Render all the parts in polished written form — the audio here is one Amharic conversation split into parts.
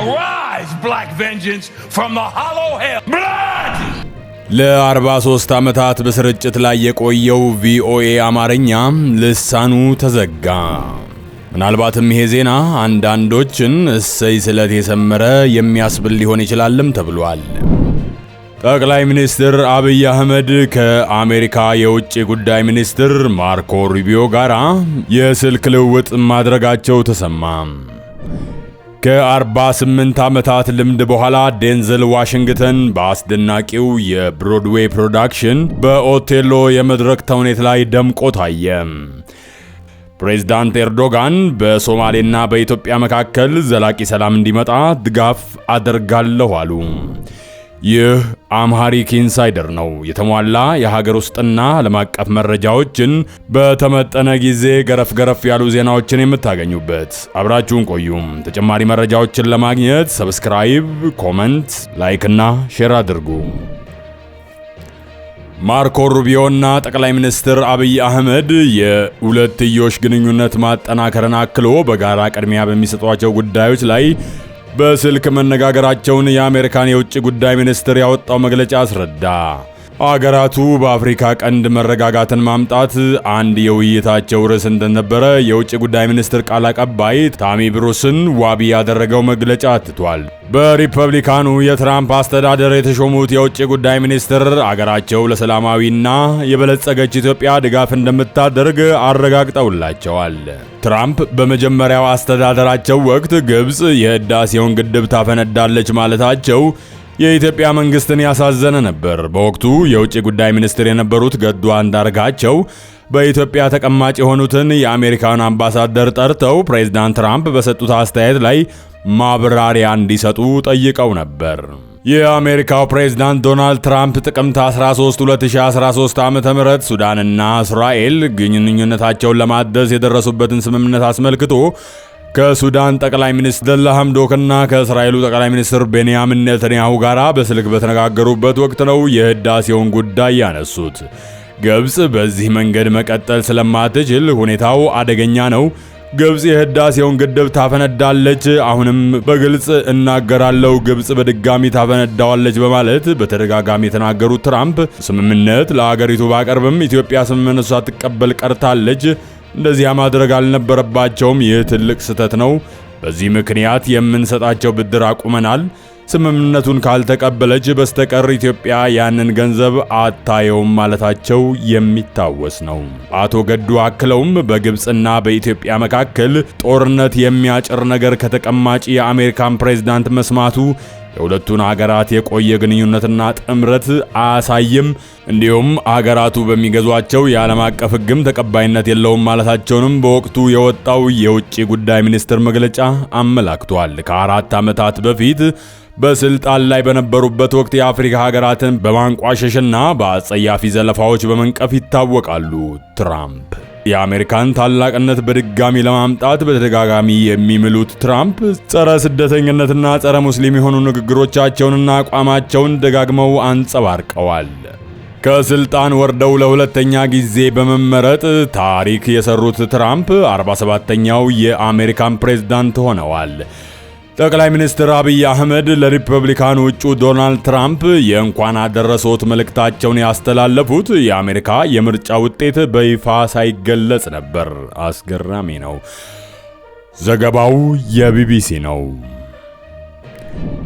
Arise, black vengeance from the hollow hell. Blood! ለ43 ዓመታት በስርጭት ላይ የቆየው ቪኦኤ አማርኛ ልሳኑ ተዘጋ። ምናልባትም ይሄ ዜና አንዳንዶችን እሰይ ስለት የሰመረ የሚያስብል ሊሆን ይችላልም ተብሏል። ጠቅላይ ሚኒስትር አብይ አህመድ ከአሜሪካ የውጭ ጉዳይ ሚኒስትር ማርኮ ሩቢዮ ጋር የስልክ ልውውጥ ማድረጋቸው ተሰማ። ከ48 ዓመታት ልምድ በኋላ ዴንዘል ዋሽንግተን በአስደናቂው የብሮድዌይ ፕሮዳክሽን በኦቴሎ የመድረክ ተውኔት ላይ ደምቆ ታየ። ፕሬዝዳንት ኤርዶጋን በሶማሌና በኢትዮጵያ መካከል ዘላቂ ሰላም እንዲመጣ ድጋፍ አደርጋለሁ አሉ። ይህ አምሃሪክ ኢንሳይደር ነው። የተሟላ የሀገር ውስጥና ዓለም አቀፍ መረጃዎችን በተመጠነ ጊዜ ገረፍ ያሉ ዜናዎችን የምታገኙበት። አብራችሁን ቆዩ። ተጨማሪ መረጃዎችን ለማግኘት ሰብስክራይብ፣ ኮመንት፣ ላይክ እና ሼር አድርጉ። ማርኮ ሩቢዮና ጠቅላይ ሚኒስትር አብይ አህመድ የሁለትዮሽ ግንኙነት ማጠናከርን አክሎ በጋራ ቅድሚያ በሚሰጧቸው ጉዳዮች ላይ በስልክ መነጋገራቸውን የአሜሪካን የውጭ ጉዳይ ሚኒስትር ያወጣው መግለጫ አስረዳ። አገራቱ በአፍሪካ ቀንድ መረጋጋትን ማምጣት አንድ የውይይታቸው ርዕስ እንደነበረ የውጭ ጉዳይ ሚኒስትር ቃል አቀባይ ታሚ ብሩስን ዋቢ ያደረገው መግለጫ አትቷል። በሪፐብሊካኑ የትራምፕ አስተዳደር የተሾሙት የውጭ ጉዳይ ሚኒስትር አገራቸው ለሰላማዊና የበለጸገች ኢትዮጵያ ድጋፍ እንደምታደርግ አረጋግጠውላቸዋል። ትራምፕ በመጀመሪያው አስተዳደራቸው ወቅት ግብጽ የህዳሴውን ግድብ ታፈነዳለች ማለታቸው የኢትዮጵያ መንግስትን ያሳዘነ ነበር። በወቅቱ የውጭ ጉዳይ ሚኒስትር የነበሩት ገዱ አንዳርጋቸው በኢትዮጵያ ተቀማጭ የሆኑትን የአሜሪካን አምባሳደር ጠርተው ፕሬዝዳንት ትራምፕ በሰጡት አስተያየት ላይ ማብራሪያ እንዲሰጡ ጠይቀው ነበር። የአሜሪካው ፕሬዝዳንት ዶናልድ ትራምፕ ጥቅምት 13 2013 ዓ.ም ሱዳንና እስራኤል ግንኙነታቸውን ለማደስ የደረሱበትን ስምምነት አስመልክቶ ከሱዳን ጠቅላይ ሚኒስትር ሐምዶክና ከእስራኤሉ ጠቅላይ ሚኒስትር ቤንያሚን ኔታንያሁ ጋር በስልክ በተነጋገሩበት ወቅት ነው የህዳሴውን ጉዳይ ያነሱት። ግብጽ በዚህ መንገድ መቀጠል ስለማትችል ሁኔታው አደገኛ ነው። ግብጽ የህዳሴውን ግድብ ታፈነዳለች። አሁንም በግልጽ እናገራለሁ፣ ግብጽ በድጋሚ ታፈነዳዋለች በማለት በተደጋጋሚ የተናገሩት ትራምፕ ስምምነት ለአገሪቱ ባቀርብም ኢትዮጵያ ስምምነቱ ሳትቀበል ቀርታለች። እንደዚያ ማድረግ አልነበረባቸውም። ይህ ትልቅ ስህተት ነው። በዚህ ምክንያት የምንሰጣቸው ብድር አቁመናል። ስምምነቱን ካልተቀበለች በስተቀር ኢትዮጵያ ያንን ገንዘብ አታየውም ማለታቸው የሚታወስ ነው። አቶ ገዱ አክለውም በግብጽና በኢትዮጵያ መካከል ጦርነት የሚያጭር ነገር ከተቀማጭ የአሜሪካን ፕሬዝዳንት መስማቱ የሁለቱን አገራት የቆየ ግንኙነትና ጥምረት አያሳይም፣ እንዲሁም አገራቱ በሚገዟቸው የዓለም አቀፍ ሕግም ተቀባይነት የለውም ማለታቸውንም በወቅቱ የወጣው የውጭ ጉዳይ ሚኒስትር መግለጫ አመላክቷል። ከ4 ዓመታት በፊት በስልጣን ላይ በነበሩበት ወቅት የአፍሪካ ሀገራትን በማንቋሸሽና በአጸያፊ ዘለፋዎች በመንቀፍ ይታወቃሉ። ትራምፕ የአሜሪካን ታላቅነት በድጋሚ ለማምጣት በተደጋጋሚ የሚምሉት ትራምፕ ጸረ ስደተኝነትና ጸረ ሙስሊም የሆኑ ንግግሮቻቸውንና አቋማቸውን ደጋግመው አንጸባርቀዋል። ከስልጣን ወርደው ለሁለተኛ ጊዜ በመመረጥ ታሪክ የሰሩት ትራምፕ 47ኛው የአሜሪካን ፕሬዝዳንት ሆነዋል። ጠቅላይ ሚኒስትር አብይ አህመድ ለሪፐብሊካኑ እጩ ዶናልድ ትራምፕ የእንኳን አደረሶት መልእክታቸውን ያስተላለፉት የአሜሪካ የምርጫ ውጤት በይፋ ሳይገለጽ ነበር። አስገራሚ ነው። ዘገባው የቢቢሲ ነው።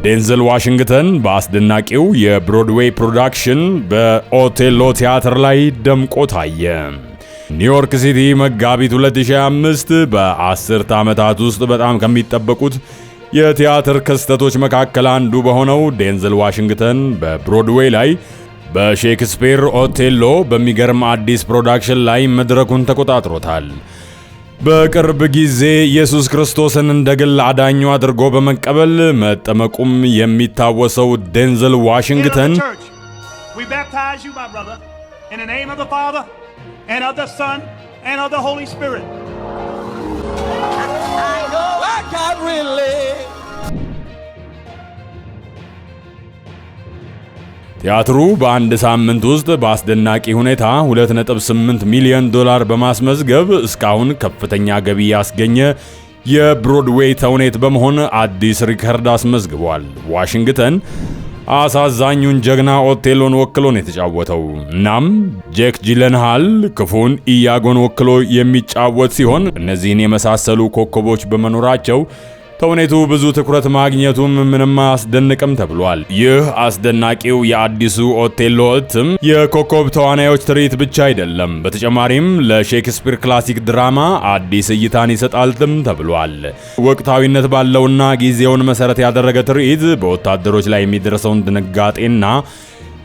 ዴንዘል ዋሽንግተን በአስደናቂው የብሮድዌይ ፕሮዳክሽን በኦቴሎ ቲያትር ላይ ደምቆ ታየ። ኒውዮርክ ሲቲ መጋቢት 2025 በ10 ዓመታት ውስጥ በጣም ከሚጠበቁት የቲያትር ክስተቶች መካከል አንዱ በሆነው ዴንዘል ዋሽንግተን በብሮድዌይ ላይ በሼክስፒር ኦቴሎ በሚገርም አዲስ ፕሮዳክሽን ላይ መድረኩን ተቆጣጥሮታል። በቅርብ ጊዜ ኢየሱስ ክርስቶስን እንደ ግል አዳኙ አድርጎ በመቀበል መጠመቁም የሚታወሰው ዴንዘል ዋሽንግተን ቲያትሩ በአንድ ሳምንት ውስጥ በአስደናቂ ሁኔታ $2.8 ሚሊዮን በማስመዝገብ እስካሁን ከፍተኛ ገቢ ያስገኘ የብሮድዌይ ተውኔት በመሆን አዲስ ሪከርድ አስመዝግቧል። ዋሽንግተን አሳዛኙን ጀግና ኦቴሎን ወክሎ ነው የተጫወተው። እናም ጄክ ጂለንሃል ክፉን ኢያጎን ወክሎ የሚጫወት ሲሆን እነዚህን የመሳሰሉ ኮከቦች በመኖራቸው ተውኔቱ ብዙ ትኩረት ማግኘቱም ምንም አያስደንቅም ተብሏል። ይህ አስደናቂው የአዲሱ ኦቴሎ እትም የኮከብ ተዋናዮች ትርኢት ብቻ አይደለም፣ በተጨማሪም ለሼክስፒር ክላሲክ ድራማ አዲስ እይታን ይሰጣልም ተብሏል። ወቅታዊነት ባለውና ጊዜውን መሰረት ያደረገ ትርኢት በወታደሮች ላይ የሚደርሰውን ድንጋጤና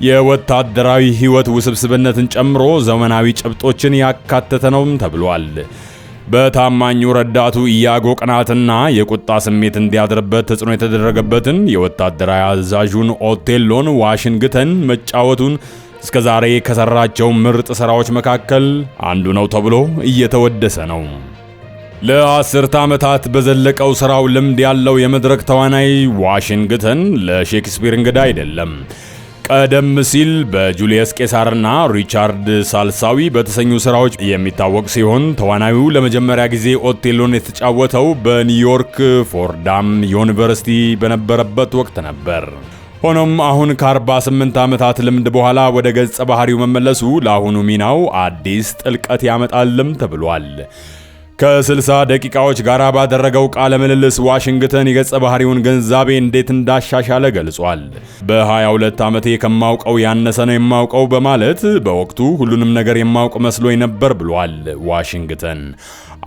የወታደራዊ ሕይወት ውስብስብነትን ጨምሮ ዘመናዊ ጭብጦችን ያካተተ ነውም ተብሏል። በታማኙ ረዳቱ ኢያጎ ቅናትና የቁጣ ስሜት እንዲያድርበት ተጽዕኖ የተደረገበትን የወታደራዊ አዛዡን ኦቴሎን ዋሽንግተን መጫወቱን እስከዛሬ ከሰራቸው ምርጥ ስራዎች መካከል አንዱ ነው ተብሎ እየተወደሰ ነው። ለአስርተ ዓመታት በዘለቀው ስራው ልምድ ያለው የመድረክ ተዋናይ ዋሽንግተን ለሼክስፒር እንግዳ አይደለም። ቀደም ሲል በጁልየስ ቄሳርና ሪቻርድ ሳልሳዊ በተሰኙ ስራዎች የሚታወቅ ሲሆን ተዋናዩ ለመጀመሪያ ጊዜ ኦቴሎን የተጫወተው በኒውዮርክ ፎርዳም ዩኒቨርሲቲ በነበረበት ወቅት ነበር። ሆኖም አሁን ከ48 ዓመታት ልምድ በኋላ ወደ ገጸ ባህሪው መመለሱ ለአሁኑ ሚናው አዲስ ጥልቀት ያመጣልም ተብሏል። ከ60 ደቂቃዎች ጋር ባደረገው ቃለ ምልልስ ዋሽንግተን የገጸ ባህሪውን ግንዛቤ እንዴት እንዳሻሻለ ገልጿል። በ22 ዓመቴ ከማውቀው ያነሰ ነው የማውቀው በማለት በወቅቱ ሁሉንም ነገር የማውቅ መስሎኝ ነበር ብሏል ዋሽንግተን።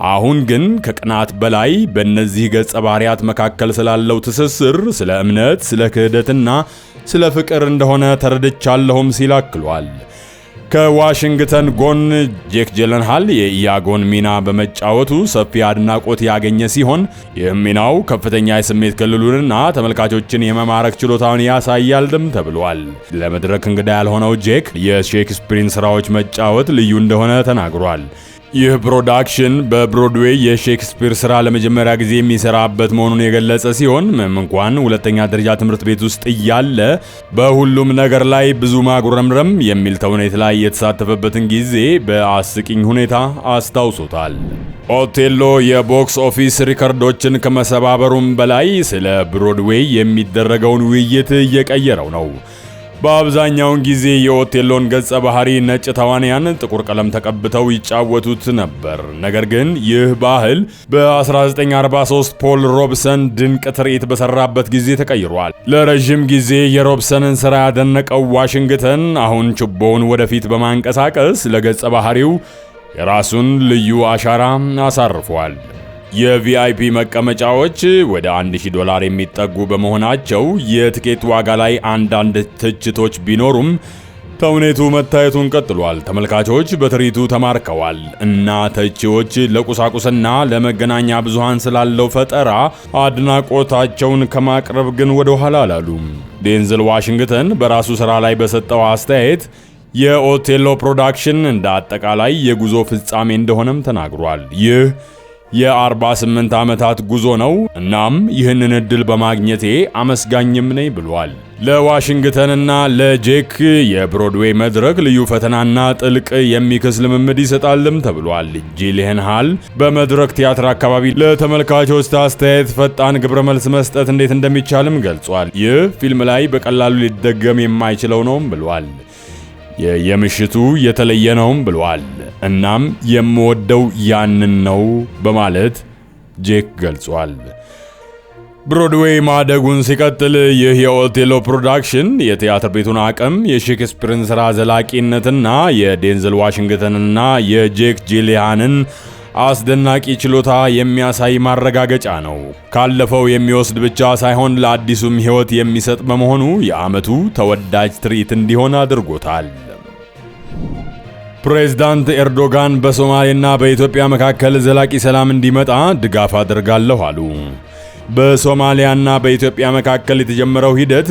አሁን ግን ከቅናት በላይ በእነዚህ ገጸ ባህሪያት መካከል ስላለው ትስስር፣ ስለ እምነት፣ ስለ ክህደትና ስለ ፍቅር እንደሆነ ተረድቻለሁም ሲል አክሏል። ከዋሽንግተን ጎን ጄክ ጂለንሃል የኢያጎን ሚና በመጫወቱ ሰፊ አድናቆት ያገኘ ሲሆን ይህም ሚናው ከፍተኛ የስሜት ክልሉንና ተመልካቾችን የመማረክ ችሎታውን ያሳያልም ተብሏል። ለመድረክ እንግዳ ያልሆነው ጄክ የሼክስፒርን ስራዎች መጫወት ልዩ እንደሆነ ተናግሯል። ይህ ፕሮዳክሽን በብሮድዌይ የሼክስፒር ስራ ለመጀመሪያ ጊዜ የሚሰራበት መሆኑን የገለጸ ሲሆን ምንም እንኳን ሁለተኛ ደረጃ ትምህርት ቤት ውስጥ እያለ በሁሉም ነገር ላይ ብዙ ማጉረምረም የሚል ተውኔት ላይ የተሳተፈበትን ጊዜ በአስቂኝ ሁኔታ አስታውሶታል። ኦቴሎ የቦክስ ኦፊስ ሪከርዶችን ከመሰባበሩም በላይ ስለ ብሮድዌይ የሚደረገውን ውይይት እየቀየረው ነው። በአብዛኛውን ጊዜ የኦቴሎን ገጸ ባህሪ ነጭ ተዋንያን ጥቁር ቀለም ተቀብተው ይጫወቱት ነበር። ነገር ግን ይህ ባህል በ1943 ፖል ሮብሰን ድንቅ ትርኢት በሰራበት ጊዜ ተቀይሯል። ለረጅም ጊዜ የሮብሰንን ሥራ ያደነቀው ዋሽንግተን አሁን ችቦውን ወደፊት በማንቀሳቀስ ለገጸ ባህሪው የራሱን ልዩ አሻራ አሳርፏል። የቪአይፒ መቀመጫዎች ወደ $1000 የሚጠጉ በመሆናቸው የትኬት ዋጋ ላይ አንዳንድ ትችቶች ቢኖሩም ተውኔቱ መታየቱን ቀጥሏል። ተመልካቾች በትርኢቱ ተማርከዋል እና ተቺዎች ለቁሳቁስና ለመገናኛ ብዙሃን ስላለው ፈጠራ አድናቆታቸውን ከማቅረብ ግን ወደ ኋላ አላሉም። ዴንዝል ዋሽንግተን በራሱ ሥራ ላይ በሰጠው አስተያየት የኦቴሎ ፕሮዳክሽን እንደ አጠቃላይ የጉዞ ፍጻሜ እንደሆነም ተናግሯል። ይህ የ48 ዓመታት ጉዞ ነው። እናም ይህንን እድል በማግኘቴ አመስጋኝም ነኝ ብሏል። ለዋሽንግተንና ለጄክ የብሮድዌይ መድረክ ልዩ ፈተናና ጥልቅ የሚክስ ልምምድ ይሰጣልም ተብሏል። ጂለንሃል በመድረክ ቲያትር አካባቢ ለተመልካቾች አስተያየት ፈጣን ግብረ መልስ መስጠት እንዴት እንደሚቻልም ገልጿል። ይህ ፊልም ላይ በቀላሉ ሊደገም የማይችለው ነውም ብሏል። የምሽቱ የተለየ ነውም ብሏል። እናም የምወደው ያንን ነው በማለት ጄክ ገልጿል። ብሮድዌይ ማደጉን ሲቀጥል ይህ የኦቴሎ ፕሮዳክሽን የቲያትር ቤቱን አቅም፣ የሼክስፒርን ሥራ ዘላቂነትና የዴንዝል ዋሽንግተንና የጄክ ጂለንሃልን አስደናቂ ችሎታ የሚያሳይ ማረጋገጫ ነው። ካለፈው የሚወስድ ብቻ ሳይሆን ለአዲሱም ሕይወት የሚሰጥ በመሆኑ የዓመቱ ተወዳጅ ትርኢት እንዲሆን አድርጎታል። ፕሬዝዳንት ኤርዶጋን በሶማሌና በኢትዮጵያ መካከል ዘላቂ ሰላም እንዲመጣ ድጋፍ አደርጋለሁ አሉ። በሶማሊያና በኢትዮጵያ መካከል የተጀመረው ሂደት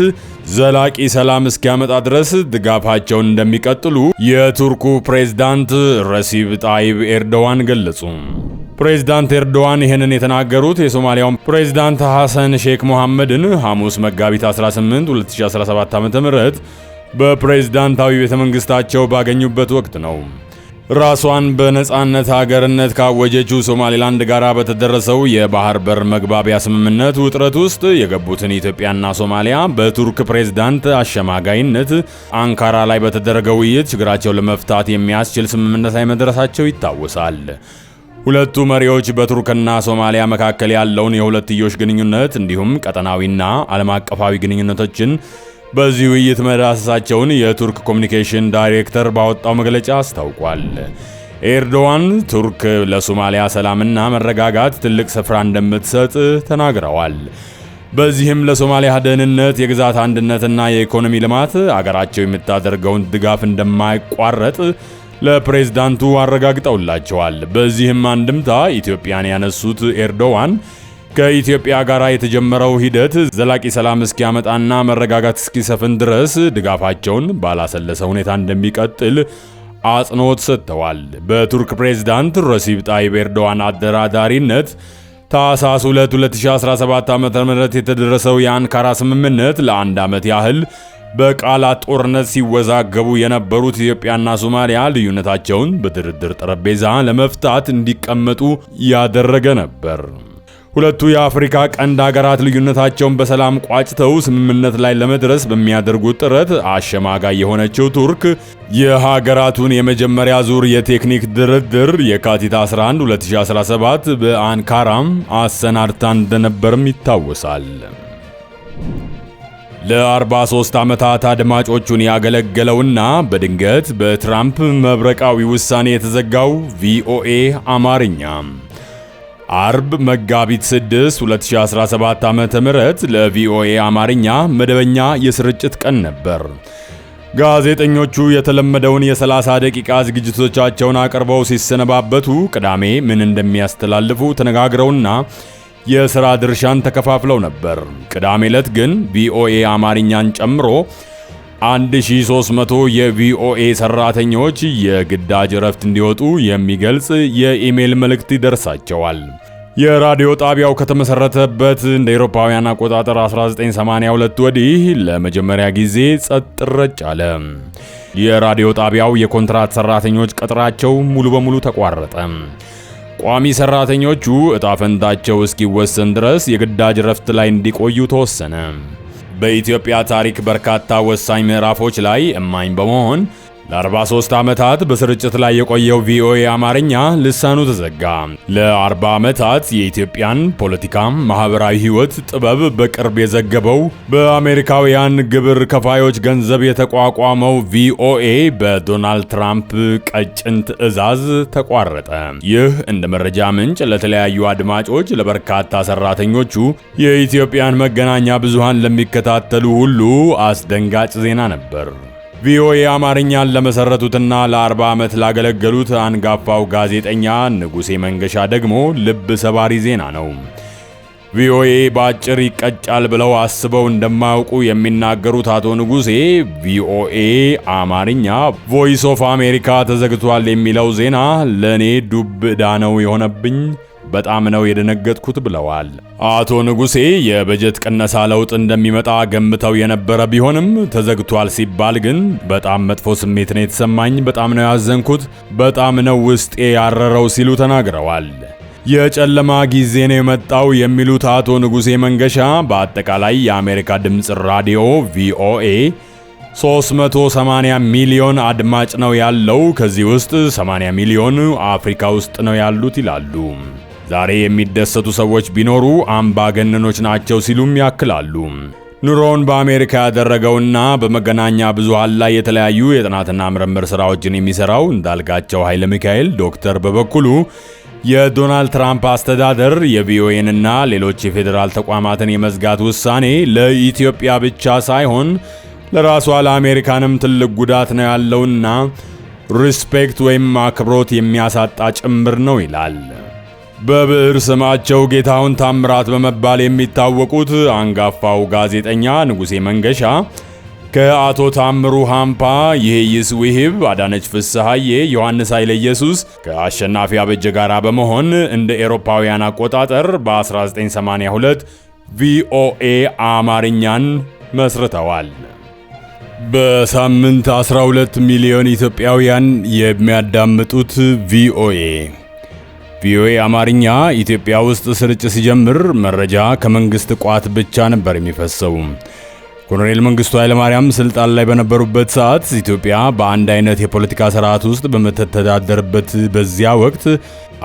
ዘላቂ ሰላም እስኪያመጣ ድረስ ድጋፋቸውን እንደሚቀጥሉ የቱርኩ ፕሬዝዳንት ረሲብ ጣይብ ኤርዶዋን ገለጹ። ፕሬዝዳንት ኤርዶዋን ይህንን የተናገሩት የሶማሊያውን ፕሬዝዳንት ሐሰን ሼክ መሐመድን ሐሙስ መጋቢት 18 2017 ዓ.ም በፕሬዝዳንታዊ ቤተመንግስታቸው ባገኙበት ወቅት ነው። ራሷን በነጻነት ሀገርነት ካወጀችው ሶማሊላንድ ጋር በተደረሰው የባህር በር መግባቢያ ስምምነት ውጥረት ውስጥ የገቡትን ኢትዮጵያና ሶማሊያ በቱርክ ፕሬዝዳንት አሸማጋይነት አንካራ ላይ በተደረገው ውይይት ችግራቸውን ለመፍታት የሚያስችል ስምምነት ላይ መድረሳቸው ይታወሳል። ሁለቱ መሪዎች በቱርክና ሶማሊያ መካከል ያለውን የሁለትዮሽ ግንኙነት እንዲሁም ቀጠናዊና ዓለም አቀፋዊ ግንኙነቶችን በዚህ ውይይት መዳሰሳቸውን የቱርክ ኮሚኒኬሽን ዳይሬክተር ባወጣው መግለጫ አስታውቋል። ኤርዶዋን ቱርክ ለሶማሊያ ሰላምና መረጋጋት ትልቅ ስፍራ እንደምትሰጥ ተናግረዋል። በዚህም ለሶማሊያ ደህንነት፣ የግዛት አንድነትና የኢኮኖሚ ልማት አገራቸው የምታደርገውን ድጋፍ እንደማይቋረጥ ለፕሬዝዳንቱ አረጋግጠውላቸዋል። በዚህም አንድምታ ኢትዮጵያን ያነሱት ኤርዶዋን ከኢትዮጵያ ጋር የተጀመረው ሂደት ዘላቂ ሰላም እስኪያመጣና መረጋጋት እስኪሰፍን ድረስ ድጋፋቸውን ባላሰለሰ ሁኔታ እንደሚቀጥል አጽንኦት ሰጥተዋል። በቱርክ ፕሬዝዳንት ረሲብ ጣይብ ኤርዶዋን አደራዳሪነት ታህሳስ 2 2017 ዓ.ም የተደረሰው የአንካራ ስምምነት ለአንድ ዓመት ያህል በቃላት ጦርነት ሲወዛገቡ የነበሩት ኢትዮጵያና ሶማሊያ ልዩነታቸውን በድርድር ጠረጴዛ ለመፍታት እንዲቀመጡ ያደረገ ነበር። ሁለቱ የአፍሪካ ቀንድ ሀገራት ልዩነታቸውን በሰላም ቋጭተው ስምምነት ላይ ለመድረስ በሚያደርጉት ጥረት አሸማጋይ የሆነችው ቱርክ የሀገራቱን የመጀመሪያ ዙር የቴክኒክ ድርድር የካቲት 11 2017 በአንካራም አሰናድታ እንደነበርም ይታወሳል። ለ43 ዓመታት አድማጮቹን ያገለገለውና በድንገት በትራምፕ መብረቃዊ ውሳኔ የተዘጋው ቪኦኤ አማርኛ አርብ መጋቢት 6 2017 ዓ.ም ለቪኦኤ አማርኛ መደበኛ የስርጭት ቀን ነበር። ጋዜጠኞቹ የተለመደውን የ30 ደቂቃ ዝግጅቶቻቸውን አቅርበው ሲሰነባበቱ ቅዳሜ ምን እንደሚያስተላልፉ ተነጋግረውና የሥራ ድርሻን ተከፋፍለው ነበር። ቅዳሜ ዕለት ግን ቪኦኤ አማርኛን ጨምሮ 1300 የቪኦኤ ሰራተኞች የግዳጅ እረፍት እንዲወጡ የሚገልጽ የኢሜል መልእክት ይደርሳቸዋል። የራዲዮ ጣቢያው ከተመሰረተበት እንደ አውሮፓውያን አቆጣጠር 1982 ወዲህ ለመጀመሪያ ጊዜ ጸጥ ረጭ አለ። የራዲዮ ጣቢያው የኮንትራት ሰራተኞች ቅጥራቸው ሙሉ በሙሉ ተቋረጠ። ቋሚ ሰራተኞቹ ዕጣ ፈንታቸው እስኪወሰን ድረስ የግዳጅ እረፍት ላይ እንዲቆዩ ተወሰነ። በኢትዮጵያ ታሪክ በርካታ ወሳኝ ምዕራፎች ላይ እማኝ በመሆን ለ43 ዓመታት በስርጭት ላይ የቆየው ቪኦኤ አማርኛ ልሳኑ ተዘጋ። ለ40 ዓመታት የኢትዮጵያን ፖለቲካ፣ ማህበራዊ ህይወት፣ ጥበብ በቅርብ የዘገበው በአሜሪካውያን ግብር ከፋዮች ገንዘብ የተቋቋመው ቪኦኤ በዶናልድ ትራምፕ ቀጭን ትዕዛዝ ተቋረጠ። ይህ እንደ መረጃ ምንጭ ለተለያዩ አድማጮች፣ ለበርካታ ሰራተኞቹ፣ የኢትዮጵያን መገናኛ ብዙሃን ለሚከታተሉ ሁሉ አስደንጋጭ ዜና ነበር። ቪኦኤ አማርኛን ለመሰረቱትና ለ40 ዓመት ላገለገሉት አንጋፋው ጋዜጠኛ ንጉሴ መንገሻ ደግሞ ልብ ሰባሪ ዜና ነው። ቪኦኤ በአጭር ይቀጫል ብለው አስበው እንደማያውቁ የሚናገሩት አቶ ንጉሴ ቪኦኤ አማርኛ ቮይስ ኦፍ አሜሪካ ተዘግቷል የሚለው ዜና ለኔ ዱብ ዕዳ ነው የሆነብኝ፣ በጣም ነው የደነገጥኩት ብለዋል። አቶ ንጉሴ የበጀት ቅነሳ ለውጥ እንደሚመጣ ገምተው የነበረ ቢሆንም ተዘግቷል ሲባል ግን በጣም መጥፎ ስሜት ነው የተሰማኝ፣ በጣም ነው ያዘንኩት፣ በጣም ነው ውስጤ ያረረው ሲሉ ተናግረዋል። የጨለማ ጊዜ ነው የመጣው የሚሉት አቶ ንጉሴ መንገሻ በአጠቃላይ የአሜሪካ ድምፅ ራዲዮ ቪኦኤ 380 ሚሊዮን አድማጭ ነው ያለው፣ ከዚህ ውስጥ 80 ሚሊዮን አፍሪካ ውስጥ ነው ያሉት ይላሉ። ዛሬ የሚደሰቱ ሰዎች ቢኖሩ አምባገነኖች ናቸው ሲሉም ያክላሉ። ኑሮውን በአሜሪካ ያደረገውና በመገናኛ ብዙሃን ላይ የተለያዩ የጥናትና ምርምር ስራዎችን የሚሰራው እንዳልጋቸው ኃይለ ሚካኤል ዶክተር በበኩሉ የዶናልድ ትራምፕ አስተዳደር የቪኦኤንና ሌሎች የፌዴራል ተቋማትን የመዝጋት ውሳኔ ለኢትዮጵያ ብቻ ሳይሆን ለራሷ ለአሜሪካንም ትልቅ ጉዳት ነው ያለውና ሪስፔክት ወይም አክብሮት የሚያሳጣ ጭምር ነው ይላል። በብዕር ስማቸው ጌታሁን ታምራት በመባል የሚታወቁት አንጋፋው ጋዜጠኛ ንጉሴ መንገሻ ከአቶ ታምሩ ሃምፓ፣ ይሄይስ ውሂብ፣ አዳነች ፍስሐዬ፣ ዮሐንስ ኃይለ ኢየሱስ ከአሸናፊ አበጀ ጋራ በመሆን እንደ ኤሮፓውያን አቆጣጠር በ1982 ቪኦኤ አማርኛን መስርተዋል። በሳምንት 12 ሚሊዮን ኢትዮጵያውያን የሚያዳምጡት ቪኦኤ አማርኛ ኢትዮጵያ ውስጥ ስርጭት ሲጀምር መረጃ ከመንግስት ቋት ብቻ ነበር የሚፈሰው። ኮሎኔል መንግስቱ ኃይለማርያም ስልጣን ላይ በነበሩበት ሰዓት ኢትዮጵያ በአንድ አይነት የፖለቲካ ስርዓት ውስጥ በመተዳደርበት በዚያ ወቅት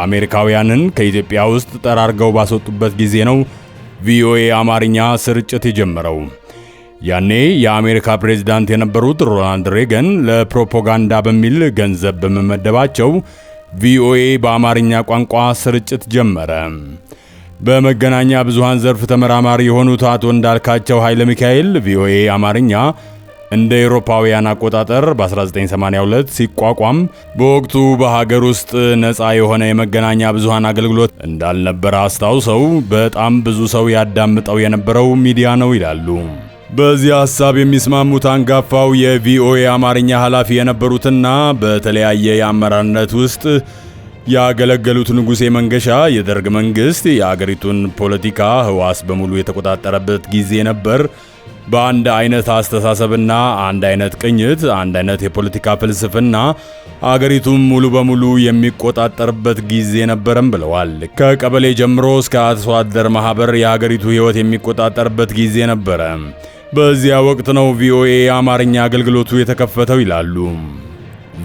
አሜሪካውያንን ከኢትዮጵያ ውስጥ ጠራርገው ባስወጡበት ጊዜ ነው ቪኦኤ አማርኛ ስርጭት የጀመረው። ያኔ የአሜሪካ ፕሬዝዳንት የነበሩት ሮናልድ ሬገን ለፕሮፓጋንዳ በሚል ገንዘብ በመመደባቸው ቪኦኤ በአማርኛ ቋንቋ ስርጭት ጀመረ። በመገናኛ ብዙሃን ዘርፍ ተመራማሪ የሆኑት አቶ እንዳልካቸው ኃይለ ሚካኤል ቪኦኤ አማርኛ እንደ አውሮፓውያን አቆጣጠር በ1982 ሲቋቋም በወቅቱ በሀገር ውስጥ ነፃ የሆነ የመገናኛ ብዙሃን አገልግሎት እንዳልነበረ አስታውሰው በጣም ብዙ ሰው ያዳምጠው የነበረው ሚዲያ ነው ይላሉ። በዚህ ሐሳብ የሚስማሙት አንጋፋው የቪኦኤ አማርኛ ኃላፊ የነበሩትና በተለያየ የአመራርነት ውስጥ ያገለገሉት ንጉሴ መንገሻ የደርግ መንግስት የአገሪቱን ፖለቲካ ህዋስ በሙሉ የተቆጣጠረበት ጊዜ ነበር። በአንድ አይነት አስተሳሰብና አንድ አይነት ቅኝት፣ አንድ አይነት የፖለቲካ ፍልስፍና አገሪቱን ሙሉ በሙሉ የሚቆጣጠርበት ጊዜ ነበርም ብለዋል። ከቀበሌ ጀምሮ እስከ አርሶ አደር ማህበር የሀገሪቱ ህይወት የሚቆጣጠርበት ጊዜ ነበረ። በዚያ ወቅት ነው ቪኦኤ አማርኛ አገልግሎቱ የተከፈተው ይላሉ።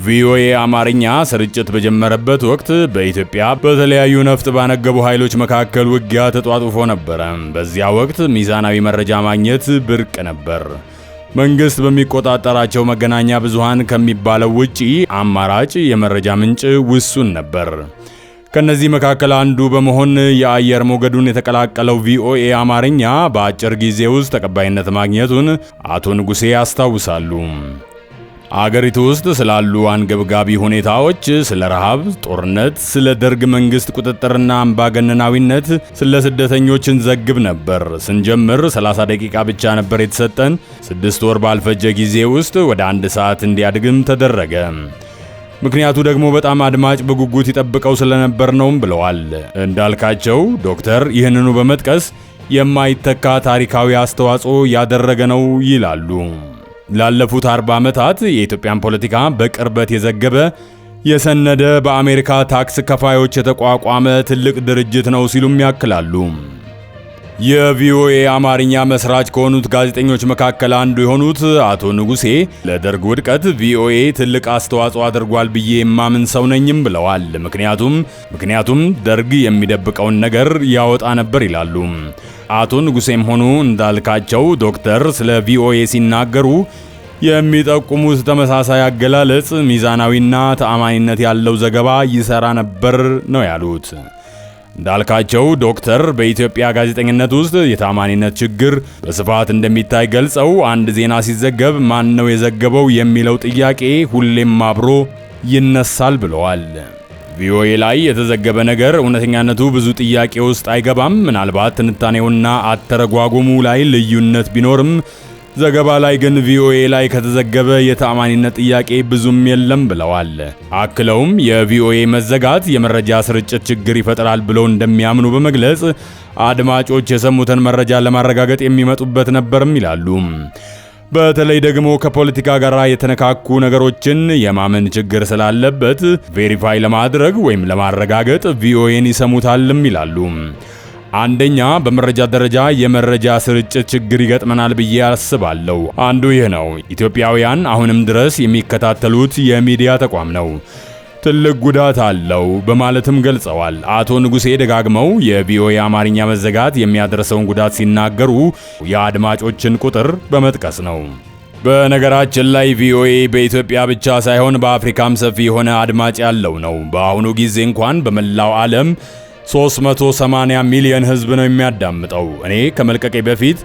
ቪኦኤ አማርኛ ስርጭት በጀመረበት ወቅት በኢትዮጵያ በተለያዩ ነፍጥ ባነገቡ ኃይሎች መካከል ውጊያ ተጧጡፎ ነበር። በዚያ ወቅት ሚዛናዊ መረጃ ማግኘት ብርቅ ነበር። መንግስት በሚቆጣጠራቸው መገናኛ ብዙሃን ከሚባለው ውጪ አማራጭ የመረጃ ምንጭ ውሱን ነበር። ከነዚህ መካከል አንዱ በመሆን የአየር ሞገዱን የተቀላቀለው ቪኦኤ አማርኛ በአጭር ጊዜ ውስጥ ተቀባይነት ማግኘቱን አቶ ንጉሴ ያስታውሳሉ። አገሪቱ ውስጥ ስላሉ አንገብጋቢ ሁኔታዎች፣ ስለ ረሃብ፣ ጦርነት፣ ስለ ደርግ መንግስት ቁጥጥርና አምባገነናዊነት፣ ስለ ስደተኞች እንዘግብ ነበር። ስንጀምር 30 ደቂቃ ብቻ ነበር የተሰጠን። 6 ወር ባልፈጀ ጊዜ ውስጥ ወደ 1 ሰዓት እንዲያድግም ተደረገ። ምክንያቱ ደግሞ በጣም አድማጭ በጉጉት ይጠብቀው ስለነበር ነውም ብለዋል እንዳልካቸው ዶክተር። ይህንኑ በመጥቀስ የማይተካ ታሪካዊ አስተዋጽኦ ያደረገ ነው ይላሉ። ላለፉት 40 ዓመታት የኢትዮጵያን ፖለቲካ በቅርበት የዘገበ የሰነደ በአሜሪካ ታክስ ከፋዮች የተቋቋመ ትልቅ ድርጅት ነው ሲሉም ያክላሉ። የቪኦኤ አማርኛ መስራች ከሆኑት ጋዜጠኞች መካከል አንዱ የሆኑት አቶ ንጉሴ ለደርግ ውድቀት ቪኦኤ ትልቅ አስተዋጽኦ አድርጓል ብዬ የማምን ሰው ነኝም ብለዋል። ምክንያቱም ደርግ የሚደብቀውን ነገር ያወጣ ነበር ይላሉ። አቶ ንጉሴም ሆኑ እንዳልካቸው ዶክተር ስለ ቪኦኤ ሲናገሩ የሚጠቁሙት ተመሳሳይ አገላለጽ ሚዛናዊና ተአማኒነት ያለው ዘገባ ይሰራ ነበር ነው ያሉት። እንዳልካቸው ዶክተር በኢትዮጵያ ጋዜጠኝነት ውስጥ የታማኒነት ችግር በስፋት እንደሚታይ ገልጸው አንድ ዜና ሲዘገብ ማን ነው የዘገበው የሚለው ጥያቄ ሁሌም አብሮ ይነሳል ብለዋል። ቪኦኤ ላይ የተዘገበ ነገር እውነተኛነቱ ብዙ ጥያቄ ውስጥ አይገባም። ምናልባት ትንታኔውና አተረጓጎሙ ላይ ልዩነት ቢኖርም ዘገባ ላይ ግን ቪኦኤ ላይ ከተዘገበ የተአማኒነት ጥያቄ ብዙም የለም ብለዋል። አክለውም የቪኦኤ መዘጋት የመረጃ ስርጭት ችግር ይፈጥራል ብለው እንደሚያምኑ በመግለጽ አድማጮች የሰሙትን መረጃ ለማረጋገጥ የሚመጡበት ነበርም ይላሉ። በተለይ ደግሞ ከፖለቲካ ጋር የተነካኩ ነገሮችን የማመን ችግር ስላለበት ቬሪፋይ ለማድረግ ወይም ለማረጋገጥ ቪኦኤን ይሰሙታልም ይላሉ። አንደኛ በመረጃ ደረጃ የመረጃ ስርጭት ችግር ይገጥመናል ብዬ አስባለሁ። አንዱ ይህ ነው። ኢትዮጵያውያን አሁንም ድረስ የሚከታተሉት የሚዲያ ተቋም ነው፣ ትልቅ ጉዳት አለው በማለትም ገልጸዋል። አቶ ንጉሴ ደጋግመው የቪኦኤ አማርኛ መዘጋት የሚያደርሰውን ጉዳት ሲናገሩ የአድማጮችን ቁጥር በመጥቀስ ነው። በነገራችን ላይ ቪኦኤ በኢትዮጵያ ብቻ ሳይሆን በአፍሪካም ሰፊ የሆነ አድማጭ ያለው ነው። በአሁኑ ጊዜ እንኳን በመላው ዓለም 380 ሚሊዮን ህዝብ ነው የሚያዳምጠው። እኔ ከመልቀቄ በፊት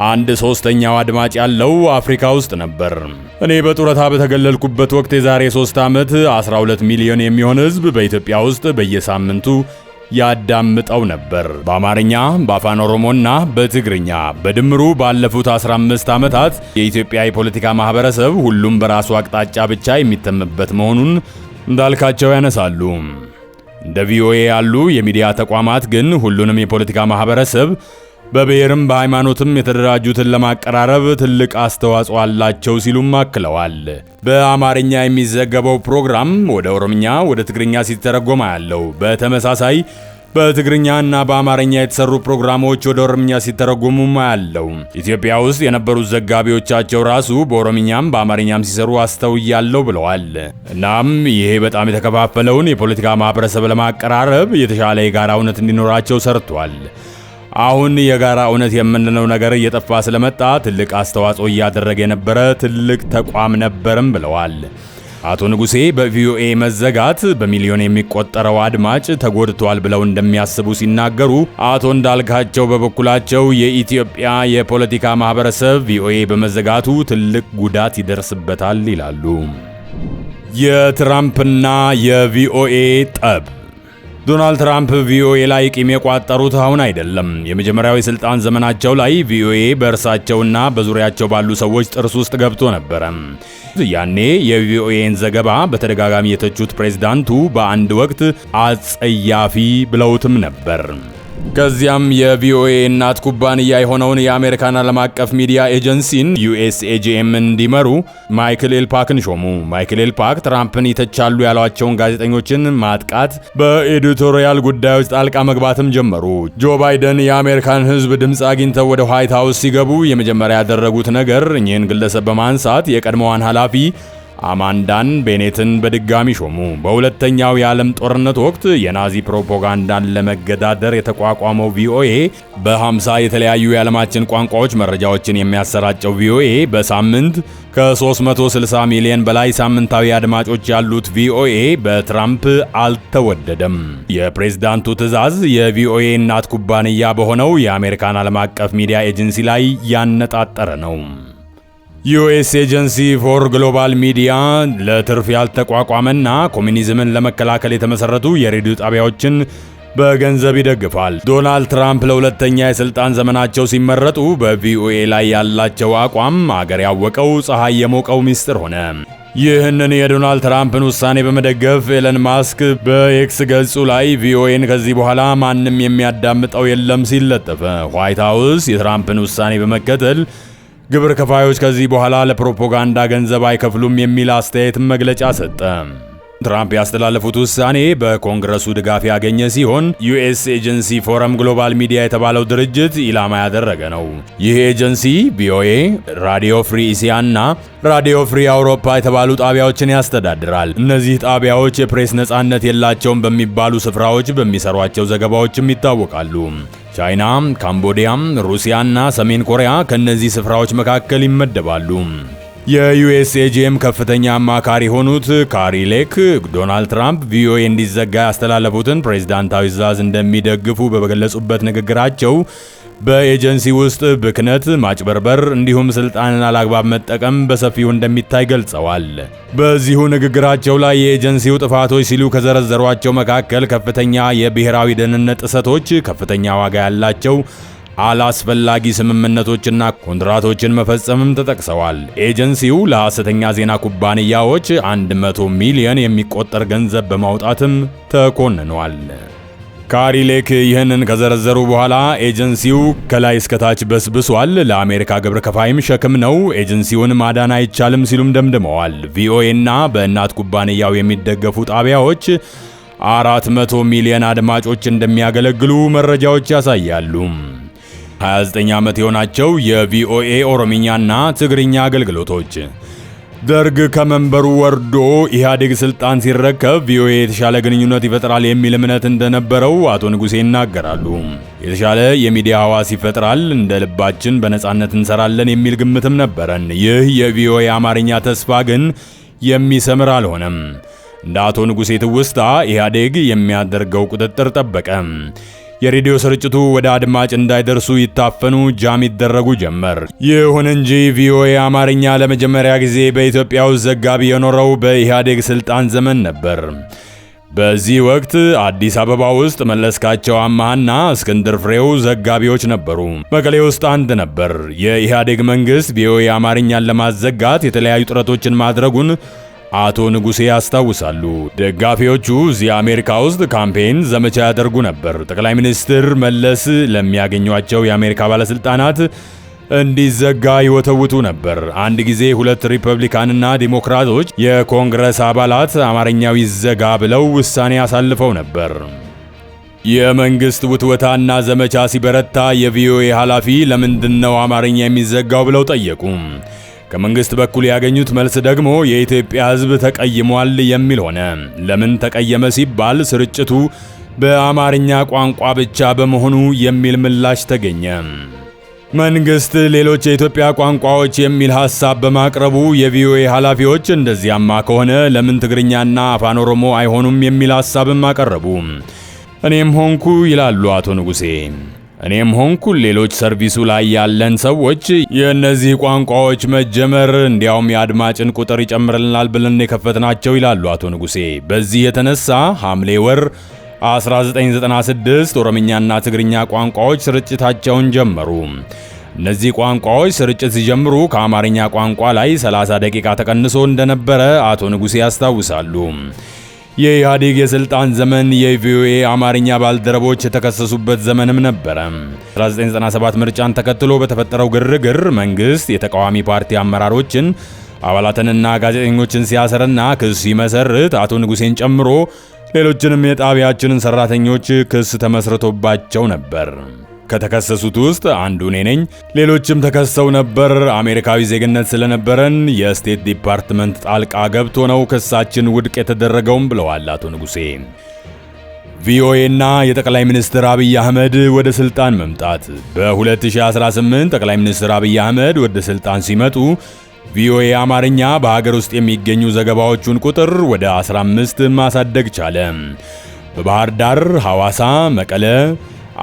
1/3ኛው አድማጭ ያለው አፍሪካ ውስጥ ነበር። እኔ በጡረታ በተገለልኩበት ወቅት የዛሬ 3 ዓመት 12 ሚሊዮን የሚሆን ህዝብ በኢትዮጵያ ውስጥ በየሳምንቱ ያዳምጠው ነበር። በአማርኛ፣ በአፋን ኦሮሞና በትግርኛ። በድምሩ ባለፉት 15 ዓመታት የኢትዮጵያ የፖለቲካ ማህበረሰብ ሁሉም በራሱ አቅጣጫ ብቻ የሚተምበት መሆኑን እንዳልካቸው ያነሳሉ። እንደ ቪኦኤ ያሉ የሚዲያ ተቋማት ግን ሁሉንም የፖለቲካ ማህበረሰብ በብሔርም በሃይማኖትም የተደራጁትን ለማቀራረብ ትልቅ አስተዋጽኦ አላቸው ሲሉም አክለዋል። በአማርኛ የሚዘገበው ፕሮግራም ወደ ኦሮምኛ፣ ወደ ትግርኛ ሲተረጎም ያለው በተመሳሳይ በትግርኛና በአማርኛ የተሰሩ ፕሮግራሞች ወደ ኦሮምኛ ሲተረጎሙ ያለው ኢትዮጵያ ውስጥ የነበሩት ዘጋቢዎቻቸው ራሱ በኦሮምኛም በአማርኛም ሲሰሩ አስተውያለሁ ብለዋል። እናም ይሄ በጣም የተከፋፈለውን የፖለቲካ ማህበረሰብ ለማቀራረብ የተሻለ የጋራ እውነት እንዲኖራቸው ሰርቷል። አሁን የጋራ እውነት የምንለው ነገር እየጠፋ ስለመጣ ትልቅ አስተዋጽኦ እያደረገ የነበረ ትልቅ ተቋም ነበርም ብለዋል። አቶ ንጉሴ በቪኦኤ መዘጋት በሚሊዮን የሚቆጠረው አድማጭ ተጎድቷል ብለው እንደሚያስቡ ሲናገሩ፣ አቶ እንዳልካቸው በበኩላቸው የኢትዮጵያ የፖለቲካ ማህበረሰብ ቪኦኤ በመዘጋቱ ትልቅ ጉዳት ይደርስበታል ይላሉ። የትራምፕና የቪኦኤ ጠብ። ዶናልድ ትራምፕ ቪኦኤ ላይ ቂም የቋጠሩት አሁን አይደለም። የመጀመሪያው የስልጣን ዘመናቸው ላይ ቪኦኤ በእርሳቸውና በዙሪያቸው ባሉ ሰዎች ጥርስ ውስጥ ገብቶ ነበረ። ያኔ የቪኦኤን ዘገባ በተደጋጋሚ የተቹት ፕሬዝዳንቱ በአንድ ወቅት አጸያፊ ብለውትም ነበር። ከዚያም የቪኦኤ እናት ኩባንያ የሆነውን የአሜሪካን ዓለም አቀፍ ሚዲያ ኤጀንሲን USAGM እንዲመሩ ማይክል ኤልፓክን ሾሙ። ማይክል ኤልፓክ ትራምፕን ይተቻሉ ያሏቸውን ጋዜጠኞችን ማጥቃት፣ በኤዲቶሪያል ጉዳዮች ጣልቃ መግባትም ጀመሩ። ጆ ባይደን የአሜሪካን ሕዝብ ድምፅ አግኝተው ወደ ዋይት ሃውስ ሲገቡ የመጀመሪያ ያደረጉት ነገር እኚህን ግለሰብ በማንሳት የቀድሞዋን ኃላፊ አማንዳን ቤኔትን በድጋሚ ሾሙ። በሁለተኛው የዓለም ጦርነት ወቅት የናዚ ፕሮፓጋንዳን ለመገዳደር የተቋቋመው ቪኦኤ በ50 የተለያዩ የዓለማችን ቋንቋዎች መረጃዎችን የሚያሰራጨው ቪኦኤ በሳምንት ከ360 ሚሊዮን በላይ ሳምንታዊ አድማጮች ያሉት ቪኦኤ በትራምፕ አልተወደደም። የፕሬዝዳንቱ ትዕዛዝ የቪኦኤ እናት ኩባንያ በሆነው የአሜሪካን ዓለም አቀፍ ሚዲያ ኤጀንሲ ላይ ያነጣጠረ ነው። ዩኤስ ኤጀንሲ ፎር ግሎባል ሚዲያ ለትርፍ ያልተቋቋመና ኮሚኒዝምን ለመከላከል የተመሰረቱ የሬዲዮ ጣቢያዎችን በገንዘብ ይደግፋል። ዶናልድ ትራምፕ ለሁለተኛ የስልጣን ዘመናቸው ሲመረጡ በቪኦኤ ላይ ያላቸው አቋም አገር ያወቀው ፀሐይ የሞቀው ሚስጥር ሆነ። ይህንን የዶናልድ ትራምፕን ውሳኔ በመደገፍ ኤለን ማስክ በኤክስ ገጹ ላይ ቪኦኤን ከዚህ በኋላ ማንም የሚያዳምጠው የለም ሲል ለጠፈ። ዋይት ሃውስ የትራምፕን ውሳኔ በመከተል ግብር ከፋዮች ከዚህ በኋላ ለፕሮፓጋንዳ ገንዘብ አይከፍሉም የሚል አስተያየት መግለጫ ሰጠ። ትራምፕ ያስተላለፉት ውሳኔ በኮንግረሱ ድጋፍ ያገኘ ሲሆን ዩኤስ ኤጀንሲ ፎረም ግሎባል ሚዲያ የተባለው ድርጅት ኢላማ ያደረገ ነው። ይህ ኤጀንሲ ቪኦኤ፣ ራዲዮ ፍሪ እስያ እና ራዲዮ ፍሪ አውሮፓ የተባሉ ጣቢያዎችን ያስተዳድራል። እነዚህ ጣቢያዎች የፕሬስ ነጻነት የላቸውም በሚባሉ ስፍራዎች በሚሰሯቸው ዘገባዎችም ይታወቃሉ። ቻይና፣ ካምቦዲያ፣ ሩሲያና ሰሜን ኮሪያ ከነዚህ ስፍራዎች መካከል ይመደባሉ። የዩኤስኤጂኤም ከፍተኛ አማካሪ የሆኑት ካሪ ሌክ ዶናልድ ትራምፕ ቪኦኤ እንዲዘጋ ያስተላለፉትን ፕሬዝዳንታዊ ትዕዛዝ እንደሚደግፉ በገለጹበት ንግግራቸው በኤጀንሲ ውስጥ ብክነት፣ ማጭበርበር እንዲሁም ስልጣንን አላግባብ መጠቀም በሰፊው እንደሚታይ ገልጸዋል። በዚሁ ንግግራቸው ላይ የኤጀንሲው ጥፋቶች ሲሉ ከዘረዘሯቸው መካከል ከፍተኛ የብሔራዊ ደህንነት ጥሰቶች፣ ከፍተኛ ዋጋ ያላቸው አላስፈላጊ ስምምነቶችና ኮንትራቶችን መፈጸምም ተጠቅሰዋል። ኤጀንሲው ለሐሰተኛ ዜና ኩባንያዎች 100 ሚሊዮን የሚቆጠር ገንዘብ በማውጣትም ተኮንኗል። ካሪ ሌክ ይህንን ከዘረዘሩ በኋላ ኤጀንሲው ከላይ እስከታች በስብሷል፣ ለአሜሪካ ግብር ከፋይም ሸክም ነው፣ ኤጀንሲውን ማዳን አይቻልም ሲሉም ደምድመዋል። ቪኦኤና በእናት ኩባንያው የሚደገፉ ጣቢያዎች 400 ሚሊዮን አድማጮች እንደሚያገለግሉ መረጃዎች ያሳያሉ። 29 ዓመት የሆናቸው የቪኦኤ ኦሮምኛና ትግርኛ አገልግሎቶች ደርግ ከመንበሩ ወርዶ ኢህአዴግ ስልጣን ሲረከብ ቪኦኤ የተሻለ ግንኙነት ይፈጥራል የሚል እምነት እንደነበረው አቶ ንጉሴ ይናገራሉ። የተሻለ የሚዲያ ሐዋስ ይፈጥራል፣ እንደ ልባችን በነጻነት እንሰራለን የሚል ግምትም ነበረን። ይህ የቪኦኤ አማርኛ ተስፋ ግን የሚሰምር አልሆነም። እንደ አቶ ንጉሴ ትውስታ ኢህአዴግ የሚያደርገው ቁጥጥር ጠበቀ። የሬዲዮ ስርጭቱ ወደ አድማጭ እንዳይደርሱ ይታፈኑ፣ ጃም ይደረጉ ጀመር። ይሁን እንጂ ቪኦኤ አማርኛ ለመጀመሪያ ጊዜ በኢትዮጵያ ውስጥ ዘጋቢ የኖረው በኢህአዴግ ስልጣን ዘመን ነበር። በዚህ ወቅት አዲስ አበባ ውስጥ መለስካቸው አማሃና እስክንድር ፍሬው ዘጋቢዎች ነበሩ። መቀሌ ውስጥ አንድ ነበር። የኢህአዴግ መንግስት ቪኦኤ አማርኛን ለማዘጋት የተለያዩ ጥረቶችን ማድረጉን አቶ ንጉሴ ያስታውሳሉ። ደጋፊዎቹ እዚህ አሜሪካ ውስጥ ካምፔን ዘመቻ ያደርጉ ነበር። ጠቅላይ ሚኒስትር መለስ ለሚያገኟቸው የአሜሪካ ባለስልጣናት እንዲዘጋ ይወተውቱ ነበር። አንድ ጊዜ 2 ሪፐብሊካንና ዲሞክራቶች የኮንግረስ አባላት አማርኛው ይዘጋ ብለው ውሳኔ አሳልፈው ነበር። የመንግስት ውትወታና ዘመቻ ሲበረታ የቪኦኤ ኃላፊ ለምንድነው አማርኛ የሚዘጋው ብለው ጠየቁ። ከመንግስት በኩል ያገኙት መልስ ደግሞ የኢትዮጵያ ሕዝብ ተቀይሟል የሚል ሆነ። ለምን ተቀየመ ሲባል ስርጭቱ በአማርኛ ቋንቋ ብቻ በመሆኑ የሚል ምላሽ ተገኘ። መንግስት ሌሎች የኢትዮጵያ ቋንቋዎች የሚል ሐሳብ በማቅረቡ የቪኦኤ ኃላፊዎች እንደዚያማ ከሆነ ለምን ትግርኛና አፋን ኦሮሞ አይሆኑም የሚል ሐሳብም አቀረቡ። እኔም ሆንኩ ይላሉ አቶ ንጉሴ፣ እኔም ሆንኩ ሌሎች ሰርቪሱ ላይ ያለን ሰዎች የእነዚህ ቋንቋዎች መጀመር እንዲያውም የአድማጭን ቁጥር ይጨምርልናል ብለን የከፈትናቸው ይላሉ አቶ ንጉሴ። በዚህ የተነሳ ሐምሌ ወር 1996 ኦሮምኛና ትግርኛ ቋንቋዎች ስርጭታቸውን ጀመሩ። እነዚህ ቋንቋዎች ስርጭት ሲጀምሩ ከአማርኛ ቋንቋ ላይ 30 ደቂቃ ተቀንሶ እንደነበረ አቶ ንጉሴ ያስታውሳሉ። የኢህአዴግ የስልጣን ዘመን የቪኦኤ አማርኛ ባልደረቦች የተከሰሱበት ዘመንም ነበረ። 1997 ምርጫን ተከትሎ በተፈጠረው ግርግር መንግስት የተቃዋሚ ፓርቲ አመራሮችን አባላትንና ጋዜጠኞችን ሲያሰርና ክስ ሲመሰርት አቶ ንጉሴን ጨምሮ ሌሎችንም የጣቢያችንን ሰራተኞች ክስ ተመስርቶባቸው ነበር። ከተከሰሱት ውስጥ አንዱ እኔ ነኝ። ሌሎችም ተከሰው ነበር። አሜሪካዊ ዜግነት ስለነበረን የስቴት ዲፓርትመንት ጣልቃ ገብቶ ነው ክሳችን ውድቅ የተደረገውም ብለዋል አቶ ንጉሴ። ቪኦኤና የጠቅላይ ሚኒስትር አብይ አህመድ ወደ ስልጣን መምጣት። በ2018 ጠቅላይ ሚኒስትር አብይ አህመድ ወደ ስልጣን ሲመጡ ቪኦኤ አማርኛ በሀገር ውስጥ የሚገኙ ዘገባዎቹን ቁጥር ወደ 15 ማሳደግ ቻለ። በባህር ዳር፣ ሐዋሳ፣ መቀለ፣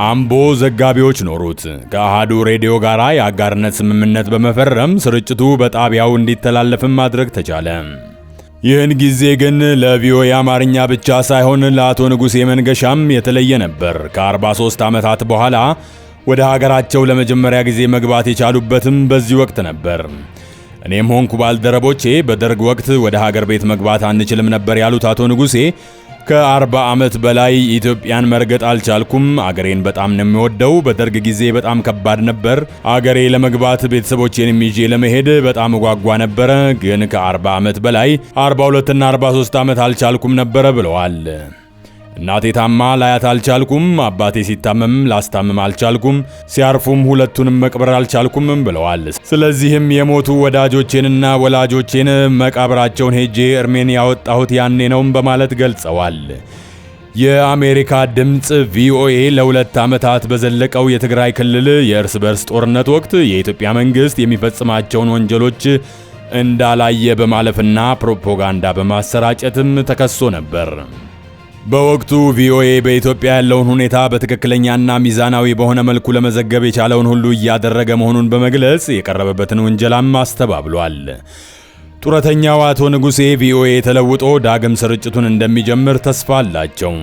አምቦ ዘጋቢዎች ኖሩት። ከአሃዱ ሬዲዮ ጋር የአጋርነት ስምምነት በመፈረም ስርጭቱ በጣቢያው እንዲተላለፍም ማድረግ ተቻለ። ይህን ጊዜ ግን ለቪኦኤ አማርኛ ብቻ ሳይሆን ለአቶ ንጉሴ መንገሻም የተለየ ነበር። ከ43 ዓመታት በኋላ ወደ ሀገራቸው ለመጀመሪያ ጊዜ መግባት የቻሉበትም በዚህ ወቅት ነበር። እኔም ሆንኩ ባልደረቦቼ በደርግ ወቅት ወደ ሀገር ቤት መግባት አንችልም ነበር ያሉት አቶ ንጉሴ ከ40 ዓመት በላይ ኢትዮጵያን መርገጥ አልቻልኩም። አገሬን በጣም ነው የሚወደው። በደርግ ጊዜ በጣም ከባድ ነበር። አገሬ ለመግባት ቤተሰቦቼንም ይዤ ለመሄድ በጣም ጓጓ ነበረ። ግን ከ40 ዓመት በላይ 42 እና 43 ዓመት አልቻልኩም ነበረ ብለዋል። እናቴ ታማ ላያት አልቻልኩም። አባቴ ሲታመም ላስታምም አልቻልኩም። ሲያርፉም ሁለቱንም መቅበር አልቻልኩም ብለዋል። ስለዚህም የሞቱ ወዳጆቼንና ወላጆቼን መቃብራቸውን ሄጄ እርሜን ያወጣሁት ያኔ ነው በማለት ገልጸዋል። የአሜሪካ ድምፅ ቪኦኤ ለ2 ዓመታት በዘለቀው የትግራይ ክልል የእርስ በርስ ጦርነት ወቅት የኢትዮጵያ መንግስት የሚፈጽማቸውን ወንጀሎች እንዳላየ በማለፍና ፕሮፓጋንዳ በማሰራጨትም ተከሶ ነበር። በወቅቱ ቪኦኤ በኢትዮጵያ ያለውን ሁኔታ በትክክለኛና ሚዛናዊ በሆነ መልኩ ለመዘገብ የቻለውን ሁሉ እያደረገ መሆኑን በመግለጽ የቀረበበትን ውንጀላም አስተባብሏል። ጡረተኛው አቶ ንጉሴ ቪኦኤ ተለውጦ ዳግም ስርጭቱን እንደሚጀምር ተስፋ አላቸው።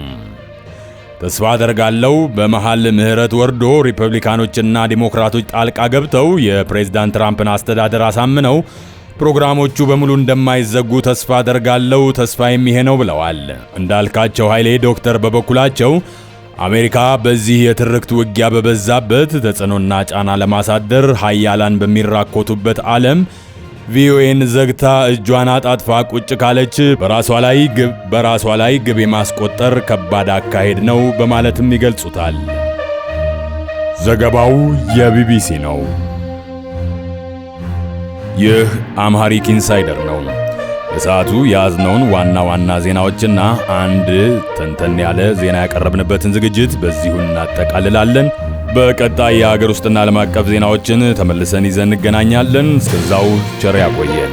ተስፋ አደርጋለሁ በመሃል ምህረት ወርዶ ሪፐብሊካኖችና ዲሞክራቶች ጣልቃ ገብተው የፕሬዝዳንት ትራምፕን አስተዳደር አሳምነው ፕሮግራሞቹ በሙሉ እንደማይዘጉ ተስፋ አደርጋለሁ። ተስፋ የሚሄ ነው ብለዋል። እንዳልካቸው ኃይሌ ዶክተር በበኩላቸው አሜሪካ በዚህ የትርክት ውጊያ በበዛበት ተጽዕኖና ጫና ለማሳደር ሀያላን በሚራኮቱበት ዓለም ቪኦኤን ዘግታ እጇን አጣጥፋ ቁጭ ካለች በራሷ ላይ ግብ የማስቆጠር ከባድ አካሄድ ነው በማለትም ይገልጹታል። ዘገባው የቢቢሲ ነው። ይህ አምሃሪክ ኢንሳይደር ነው። ለሰዓቱ የያዝነውን ዋና ዋና ዜናዎችና አንድ ተንተን ያለ ዜና ያቀረብንበትን ዝግጅት በዚሁ እናጠቃልላለን። በቀጣይ የሀገር ውስጥና ዓለም አቀፍ ዜናዎችን ተመልሰን ይዘን እንገናኛለን። እስከዛው ቸር ያቆየን።